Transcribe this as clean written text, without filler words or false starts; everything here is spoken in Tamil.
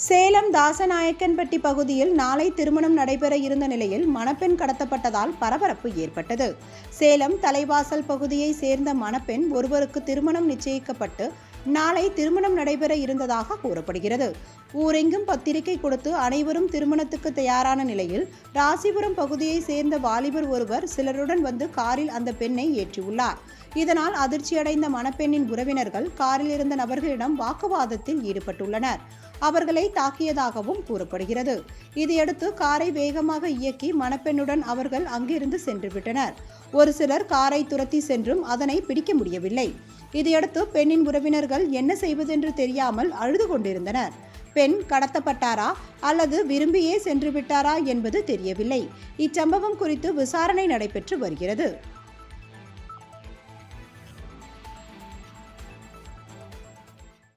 சேலம் தாசநாயக்கன்பட்டி பகுதியில் நாளை திருமணம் நடைபெற இருந்த நிலையில் மணப்பெண் கடத்தப்பட்டதால் பரபரப்பு ஏற்பட்டது. சேலம் தலைவாசல் பகுதியை சேர்ந்த மணப்பெண் ஒருவருக்கு திருமணம் நிச்சயிக்கப்பட்டு நாளை திருமணம் நடைபெற இருந்ததாக கூறப்படுகிறது. ஊரெங்கும் பத்திரிகை கொடுத்து அனைவரும் திருமணத்துக்கு தயாரான நிலையில் ராசிபுரம் பகுதியை சேர்ந்த வாலிபர் ஒருவர் சிலருடன் வந்து காரில் அந்த பெண்ணை ஏற்றியுள்ளார். இதனால் அதிர்ச்சியடைந்த மணப்பெண்ணின் உறவினர்கள் காரில் இருந்த நபர்களிடம் வாக்குவாதத்தில் ஈடுபட்டுள்ளனர். அவர்களை தாக்கியதாகவும் கூறப்படுகிறது. இதையடுத்து காரை வேகமாக இயக்கி மணப்பெண்ணுடன் அவர்கள் அங்கிருந்து சென்றுவிட்டனர். ஒரு சிலர் காரை துரத்தி சென்றும் அதனை பிடிக்க முடியவில்லை. இதையடுத்து பெண்ணின் உறவினர்கள் என்ன செய்வதென்று தெரியாமல் அழுது கொண்டிருந்தனர். பெண் கடத்தப்பட்டாரா அல்லது விரும்பியே சென்று விட்டாரா என்பது தெரியவில்லை. இச்சம்பவம் குறித்து விசாரணை நடைபெற்று வருகிறது.